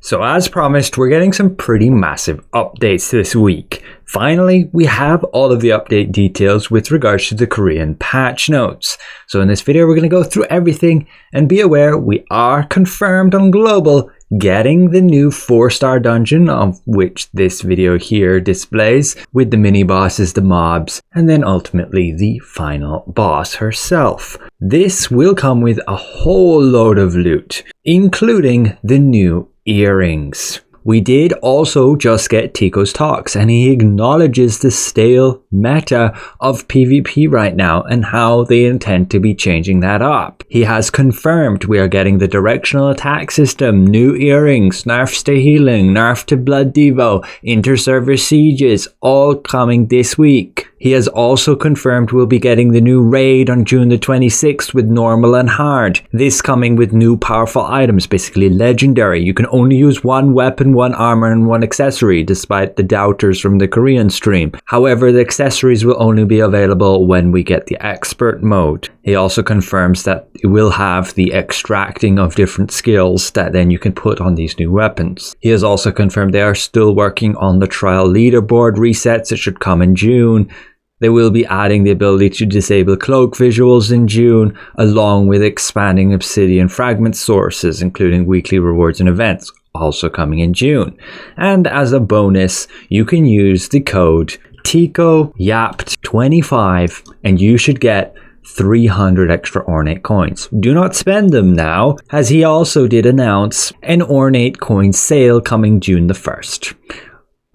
So as promised, we're getting some pretty massive updates this week. Finally, we have all of the update details with regards to the Korean patch notes. So in this video, we're going to go through everything, and be aware we are confirmed on global getting the new 4-star dungeon, of which this video here displays, with the mini bosses, the mobs, and then ultimately the final boss herself. This will come with a whole load of loot, including the new earrings. We did also just get Tico's talks, and he acknowledges the stale meta of PvP right now and how they intend to be changing that up. He has confirmed we are getting the directional attack system, new earrings, nerfs to healing, nerf to blood devo, interserver sieges, all coming this week. He has also confirmed we'll be getting the new raid on June the 26th with normal and hard. This coming with new powerful items, basically legendary. You can only use one weapon, one armor, and one accessory, despite the doubters from the Korean stream. However, the accessories will only be available when we get the expert mode. He also confirms that it will have the extracting of different skills that then you can put on these new weapons. He has also confirmed they are still working on the trial leaderboard resets. It should come in June. They will be adding the ability to disable cloak visuals in June, along with expanding obsidian fragment sources, including weekly rewards and events, also coming in June. And as a bonus, you can use the code TICOYAPT25 and you should get 300 extra ornate coins. Do not spend them now, as he also did announce an ornate coin sale coming June the 1st.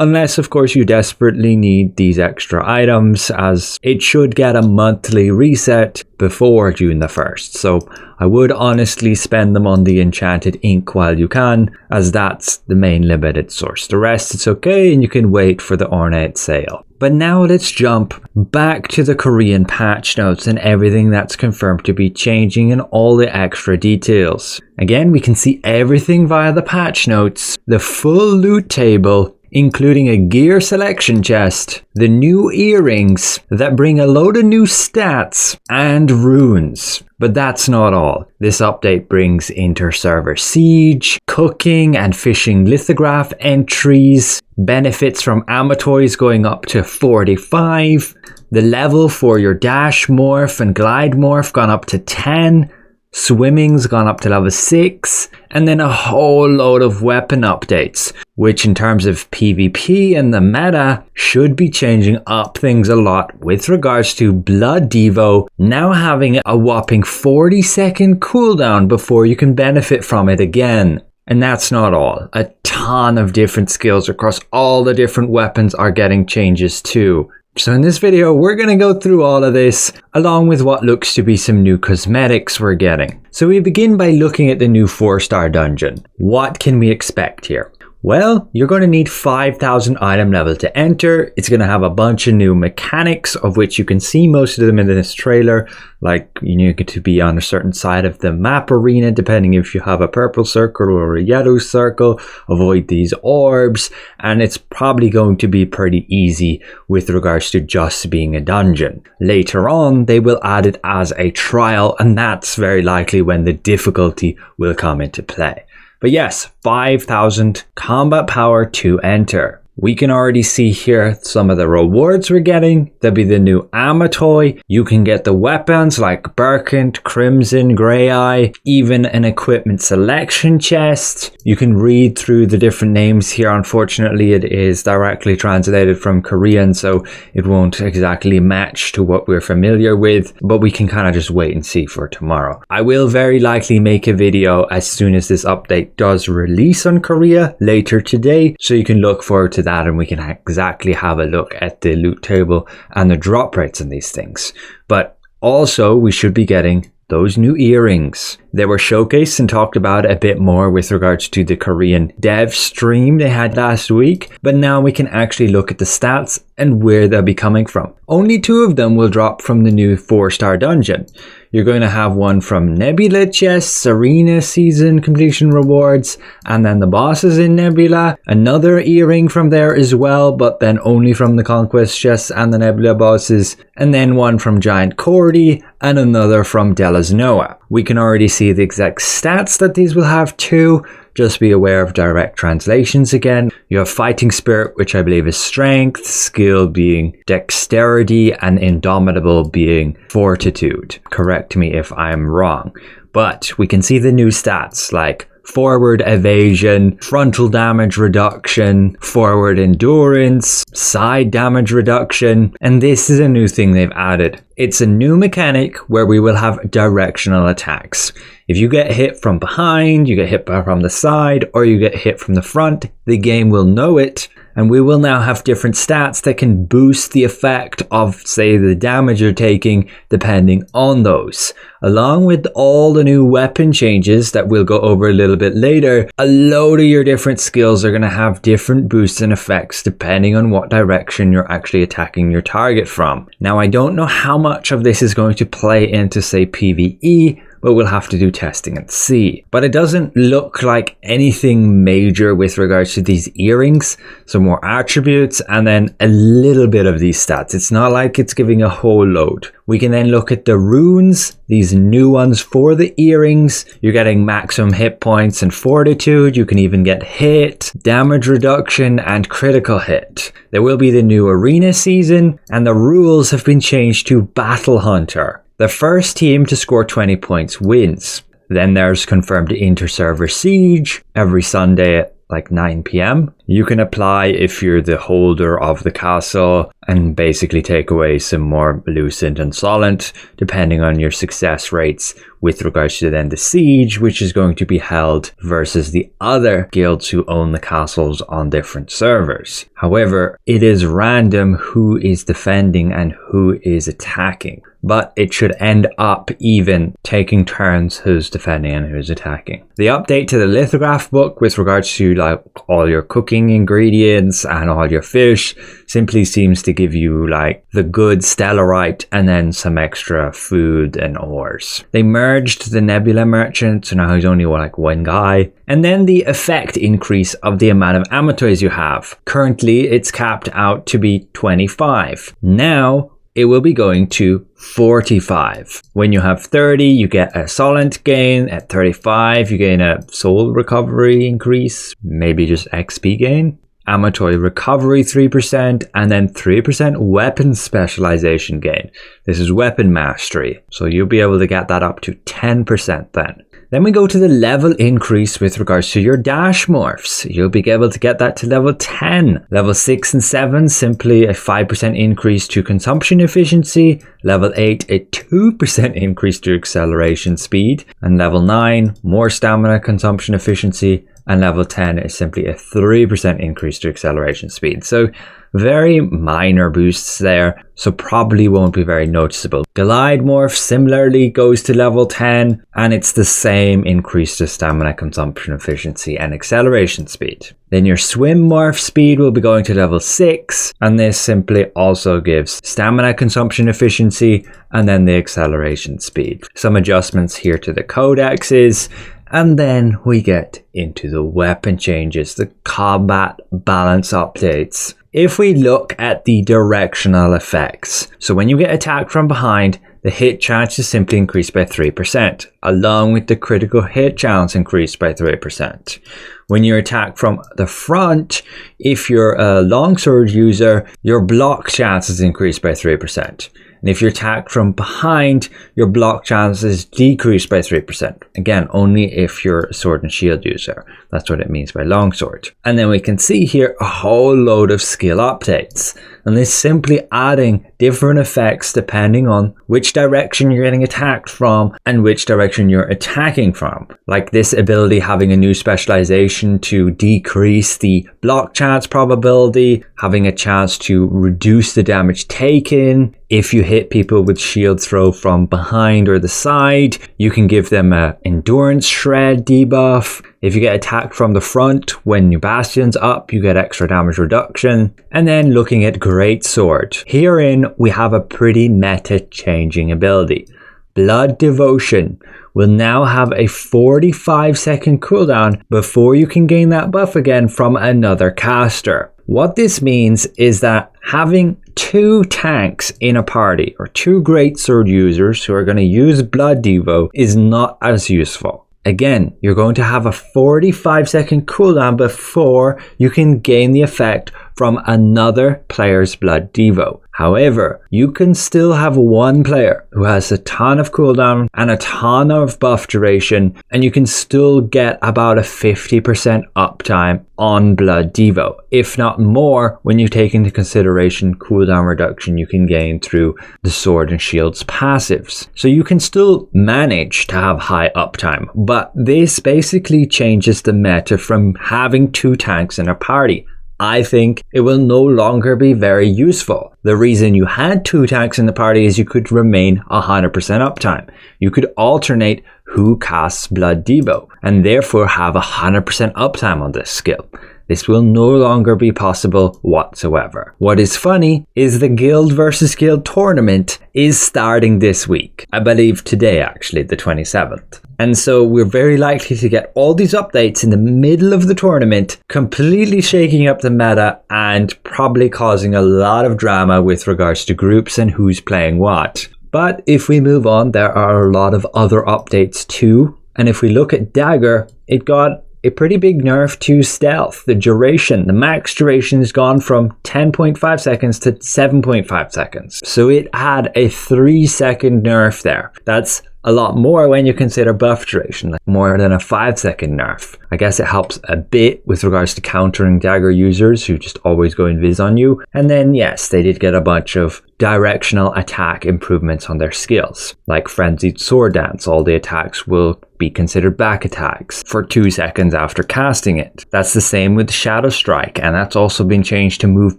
Unless, of course, you desperately need these extra items, as it should get a monthly reset before June the 1st. So I would honestly spend them on the enchanted ink while you can, as that's the main limited source. The rest, it's okay, and you can wait for the ornate sale. But now let's jump back to the Korean patch notes and everything that's confirmed to be changing and all the extra details. Again, we can see everything via the patch notes, the full loot table, including a gear selection chest, the new earrings that bring a load of new stats, and runes. But that's not all. This update brings Interserver siege, cooking and fishing lithograph entries, benefits from Amitois going up to 45, the level for your dash morph and glide morph gone up to 10, swimming's gone up to level 6, and then a whole load of weapon updates, which in terms of PvP and the meta should be changing up things a lot with regards to blood devo now having a whopping 40-second cooldown before you can benefit from it again. And that's not all. A ton of different skills across all the different weapons are getting changes too. So in this video, we're going to go through all of this, along with what looks to be some new cosmetics we're getting. So we begin by looking at the new 4-star dungeon. What can we expect here? Well, you're going to need 5,000 item level to enter. It's going to have a bunch of new mechanics, of which you can see most of them in this trailer, like you get to be on a certain side of the map arena, depending if you have a purple circle or a yellow circle. Avoid these orbs, and it's probably going to be pretty easy with regards to just being a dungeon. Later on, they will add it as a trial, and that's very likely when the difficulty will come into play. But yes, 5,000 combat power to enter. We can already see here some of the rewards we're getting. There'll be the new Amitoi. You can get the weapons like Burkent, Crimson, Grey Eye, even an equipment selection chest. You can read through the different names here. Unfortunately, it is directly translated from Korean, so it won't exactly match to what we're familiar with, but we can kind of just wait and see for tomorrow. I will very likely make a video as soon as this update does release on Korea later today, so you can look forward to that, and we can exactly have a look at the loot table and the drop rates on these things. But also, we should be getting those new earrings. They were showcased and talked about a bit more with regards to the Korean dev stream they had last week, but now we can actually look at the stats and where they'll be coming from. Only 2 of them will drop from the new 4-star dungeon. You're going to have one from Nebula chests, Arena season completion rewards, and then the bosses in Nebula. Another earring from there as well, but then only from the Conquest chests and the Nebula bosses. And then one from Giant Cordy, and another from Della's Noah. We can already see the exact stats that these will have too. just be aware of direct translations again. You have Fighting Spirit, which I believe is Strength, Skill being Dexterity, and Indomitable being Fortitude. Correct me if I'm wrong. But we can see the new stats like forward evasion, frontal damage reduction, forward endurance, side damage reduction, and this is a new thing they've added. It's a new mechanic where we will have directional attacks. If you get hit from behind, you get hit from the side, or you get hit from the front, the game will know it, and we will now have different stats that can boost the effect of, say, the damage you're taking depending on those. Along with all the new weapon changes that we'll go over a little bit later, a load of your different skills are going to have different boosts and effects depending on what direction you're actually attacking your target from. Now, I don't know how much of this is going to play into, say, PvE, but we'll have to do testing and see. But it doesn't look like anything major with regards to these earrings. Some more attributes and then a little bit of these stats. It's not like it's giving a whole load. We can then look at the runes, these new ones for the earrings. You're getting maximum hit points and fortitude. You can even get hit, damage reduction, and critical hit. There will be the new arena season, and the rules have been changed to Battle Hunter. The first team to score 20 points wins. Then there's confirmed Interserver Siege every Sunday at like 9 p.m. You can apply if you're the holder of the castle and basically take away some more Lucent and Solent depending on your success rates with regards to then the siege, which is going to be held versus the other guilds who own the castles on different servers. However, it is random who is defending and who is attacking, but it should end up even taking turns who's defending and who's attacking. The update to the Lithograph book with regards to like all your cooking ingredients and all your fish simply seems to give you like the good stellarite and then some extra food and ores. They merged the Nebula Merchant, so now he's only like one guy. And then the effect increase of the amount of Amitois you have. Currently it's capped out to be 25. Now it will be going to 45. When you have 30, you get a Solent gain. At 35, you gain a soul recovery increase, maybe just XP gain. Amitoi recovery 3%, and then 3% weapon specialization gain. This is weapon mastery, so you'll be able to get that up to 10% then. Then we go to the level increase with regards to your dash morphs. You'll be able to get that to level 10. Level 6 and 7, simply a 5% increase to consumption efficiency. Level 8, a 2% increase to acceleration speed. And level 9, more stamina consumption efficiency. And level 10 is simply a 3% increase to acceleration speed. So very minor boosts there, so probably won't be very noticeable. Glide Morph similarly goes to level 10, and it's the same increase to stamina consumption efficiency and acceleration speed. Then your Swim Morph speed will be going to level 6, and this simply also gives stamina consumption efficiency and then the acceleration speed. Some adjustments here to the codexes. And then we get into the weapon changes, the combat balance updates. If we look at the directional effects, so when you get attacked from behind, the hit chance is simply increased by 3%, along with the critical hit chance increased by 3%. When you're attacked from the front, if you're a longsword user, your block chance is increased by 3%. And if you're attacked from behind, your block chance is decreased by 3%. Again, only if you're a sword and shield user. That's what it means by longsword. And then we can see here a whole load of skill updates. And this simply adding different effects depending on which direction you're getting attacked from and which direction you're attacking from. Like this ability having a new specialization to decrease the block chance probability, having a chance to reduce the damage taken. If you hit people with shield throw from behind or the side, you can give them a endurance shred debuff. If you get attacked from the front, when your bastion's up, you get extra damage reduction. And then looking at Greatsword. Herein, we have a pretty meta-changing ability. Blood Devotion will now have a 45-second cooldown before you can gain that buff again from another caster. What this means is that having 2 tanks in a party, or 2 Greatsword users who are going to use Blood Devo, is not as useful. Again, you're going to have a 45-second cooldown before you can gain the effect from another player's blood devo. However, you can still have one player who has a ton of cooldown and a ton of buff duration, and you can still get about a 50% uptime on blood devo, if not more when you take into consideration cooldown reduction you can gain through the sword and shields passives. So you can still manage to have high uptime, but this basically changes the meta from having 2 tanks in a party. I think it will no longer be very useful. The reason you had 2 tanks in the party is you could remain 100% uptime. You could alternate who casts blood devo and therefore have 100% uptime on this skill. This will no longer be possible whatsoever. What is funny is the guild versus guild tournament is starting this week. I believe today, actually, the 27th. And so we're very likely to get all these updates in the middle of the tournament, completely shaking up the meta and probably causing a lot of drama with regards to groups and who's playing what. But if we move on, there are a lot of other updates too. And if we look at Dagger, it got a pretty big nerf to stealth. The duration, the max duration has gone from 10.5 seconds to 7.5 seconds. So it had a 3-second nerf there. That's a lot more when you consider buff duration, like more than a 5-second nerf. I guess it helps a bit with regards to countering Dagger users who just always go invis on you. And then yes, they did get a bunch of directional attack improvements on their skills, like Frenzied Sword Dance. All the attacks will be considered back attacks for 2 seconds after casting it. That's the same with Shadow Strike, and that's also been changed to move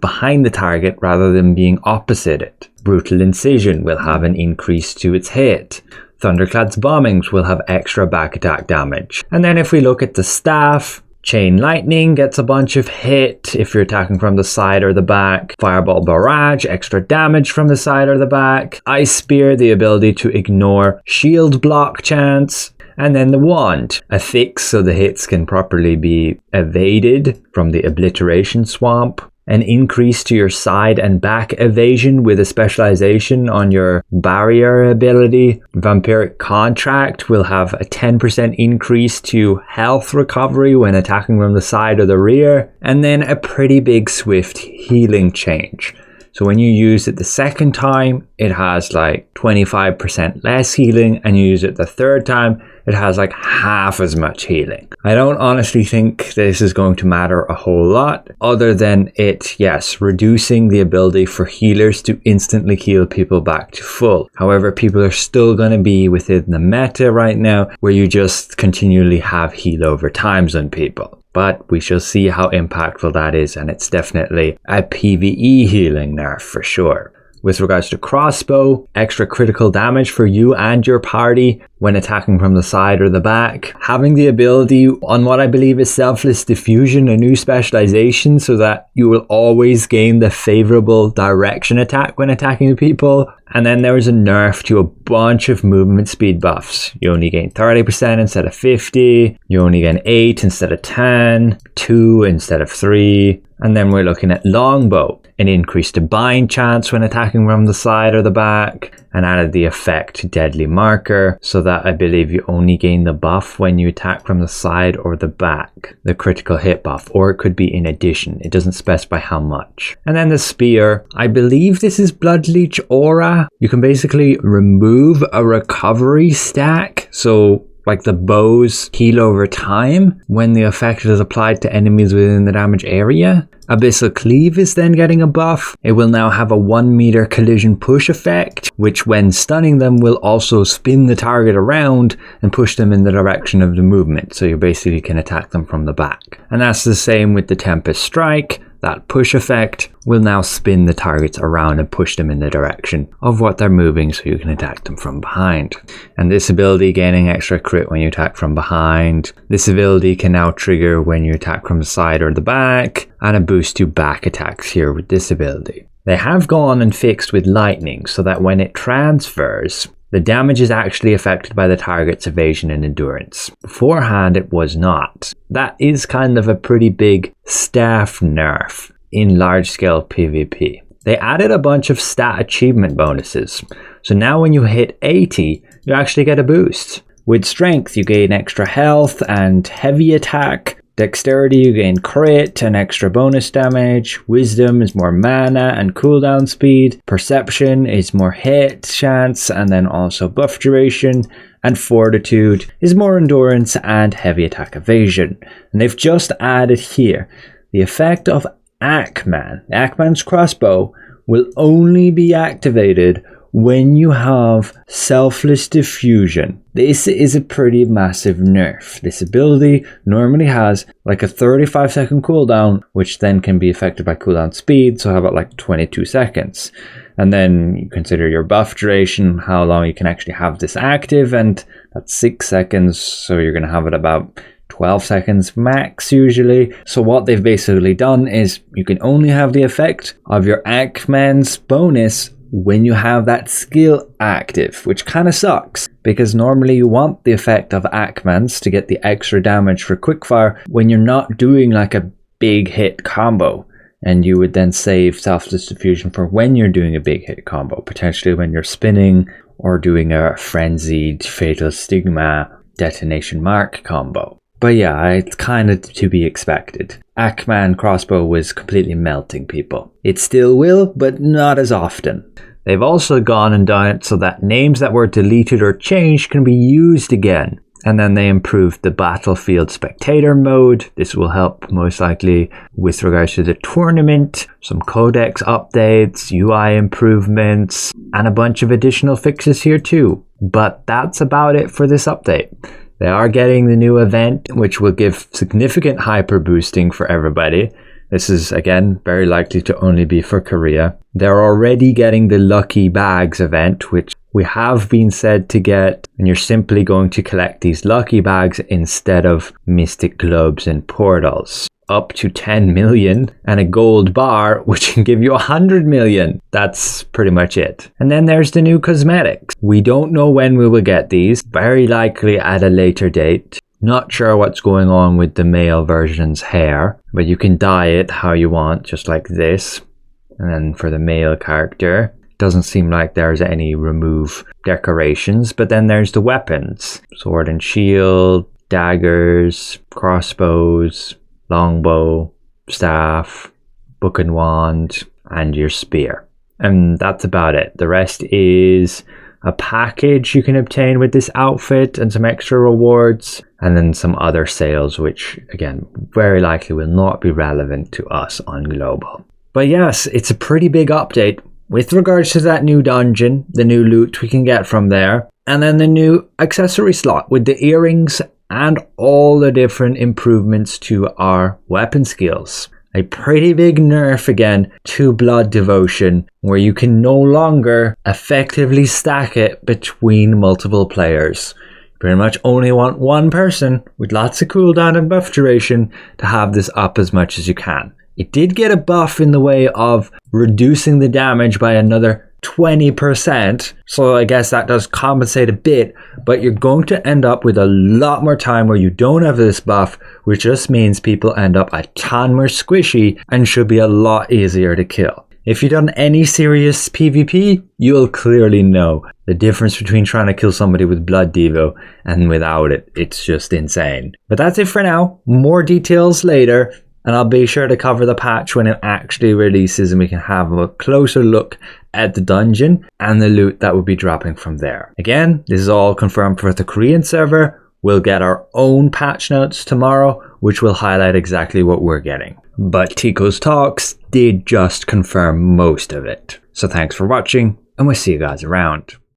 behind the target rather than being opposite it. Brutal Incision will have an increase to its hit. Thunderclad's Bombings will have extra back attack damage. And then if we look at the staff, Chain Lightning gets a bunch of hit if you're attacking from the side or the back. Fireball Barrage, extra damage from the side or the back. Ice Spear, the ability to ignore shield block chance. And then the wand, a fix so the hits can properly be evaded from the obliteration swamp. An increase to your side and back evasion with a specialization on your barrier ability. Vampiric Contract will have a 10% increase to health recovery when attacking from the side or the rear. And then a pretty big swift healing change. So when you use it the second time, it has like 25% less healing, and you use it the third time, it has like half as much healing. I don't honestly think this is going to matter a whole lot, other than it, yes, reducing the ability for healers to instantly heal people back to full. However, people are still going to be within the meta right now, where you just continually have heal over times on people. But we shall see how impactful that is, and it's definitely a PvE healing nerf for sure. With regards to Crossbow, extra critical damage for you and your party when attacking from the side or the back. Having the ability on what I believe is Selfless Diffusion, a new specialization, so that you will always gain the favorable direction attack when attacking people. And then there was a nerf to a bunch of movement speed buffs. You only gain 30% instead of 50. You only gain 8 instead of 10. 2 instead of 3. And then we're looking at Longbow, an increase to bind chance when attacking from the side or the back, and added the effect Deadly Marker, so that I believe you only gain the buff when you attack from the side or the back, the critical hit buff, or it could be in addition. It doesn't specify how much. And then the Spear, I believe this is Blood Leech Aura. You can basically remove a recovery stack, so like the bows heal over time when the effect is applied to enemies within the damage area. Abyssal Cleave is then getting a buff. It will now have a 1 meter collision push effect, which when stunning them will also spin the target around and push them in the direction of the movement, so you basically can attack them from the back. And that's the same with the Tempest Strike. That push effect will now spin the targets around and push them in the direction of what they're moving, so you can attack them from behind. And this ability, gaining extra crit when you attack from behind. This ability can now trigger when you attack from the side or the back, and a boost to back attacks here with this ability. They have gone and fixed with lightning, so that when it transfers, the damage is actually affected by the target's evasion and endurance. Beforehand, it was not. That is kind of a pretty big staff nerf in large-scale PvP. They added a bunch of stat achievement bonuses. So now when you hit 80, you actually get a boost, With strength, you gain extra health and heavy attack. Dexterity, you gain crit and extra bonus damage. Wisdom is more mana and cooldown speed. Perception is more hit chance and then also buff duration. And Fortitude is more endurance and heavy attack evasion. And they've just added here the effect of Akman. Akman's crossbow will only be activated when you have Selfless Diffusion. This is a pretty massive nerf. This ability normally has like a 35-second cooldown, which then can be affected by cooldown speed, so how about like 22 seconds? And then you consider your buff duration, how long you can actually have this active, and that's 6 seconds, so you're going to have it about 12 seconds max usually. So what they've basically done is you can only have the effect of your Akman's bonus when you have that skill active, which kind of sucks because normally you want the effect of Akman's to get the extra damage for quickfire when you're not doing like a big hit combo, and you would then save Selfless Diffusion for when you're doing a big hit combo, potentially when you're spinning or doing a frenzied Fatal Stigma detonation mark combo. But yeah, it's kind of to be expected. Akman crossbow was completely melting people. It still will, but not as often. They've also gone and done it so that names that were deleted or changed can be used again. And then they improved the Battlefield Spectator mode. This will help most likely with regards to the tournament, some codex updates, UI improvements, and a bunch of additional fixes here too. But that's about it for this update. They are getting the new event, which will give significant hyper boosting for everybody. This is, again, very likely to only be for Korea. They're already getting the Lucky Bags event, which we have been said to get, and you're simply going to collect these Lucky Bags instead of Mystic Globes and Portals. Up to 10 million and a gold bar, which can give you 100 million. That's pretty much it. And then there's the new cosmetics. We don't know when we will get these, very likely at a later date. Not sure what's going on with the male version's hair, but you can dye it how you want, just like this. And then for the male character, doesn't seem like there's any remove decorations, but then there's the weapons. Sword and shield, daggers, crossbows, longbow, staff, book and wand, and your spear. And that's about it. The rest is a package you can obtain with this outfit and some extra rewards, and then some other sales, which again, very likely will not be relevant to us on Global. But yes, it's a pretty big update with regards to that new dungeon, the new loot we can get from there, and then the new accessory slot with the earrings and all the different improvements to our weapon skills. A pretty big nerf again to Blood Devotion, where you can no longer effectively stack it between multiple players. You pretty much only want one person with lots of cooldown and buff duration to have this up as much as you can. It did get a buff in the way of reducing the damage by another 20%, so I guess that does compensate a bit, but you're going to end up with a lot more time where you don't have this buff, which just means people end up a ton more squishy and should be a lot easier to kill. If you've done any serious PvP, you'll clearly know the difference between trying to kill somebody with Blood Devo and without it. It's just insane. But that's it for now. More details later. And I'll be sure to cover the patch when it actually releases and we can have a closer look at the dungeon and the loot that will be dropping from there. Again, this is all confirmed for the Korean server. We'll get our own patch notes tomorrow, which will highlight exactly what we're getting. But Tico's Talks did just confirm most of it. So thanks for watching, and we'll see you guys around.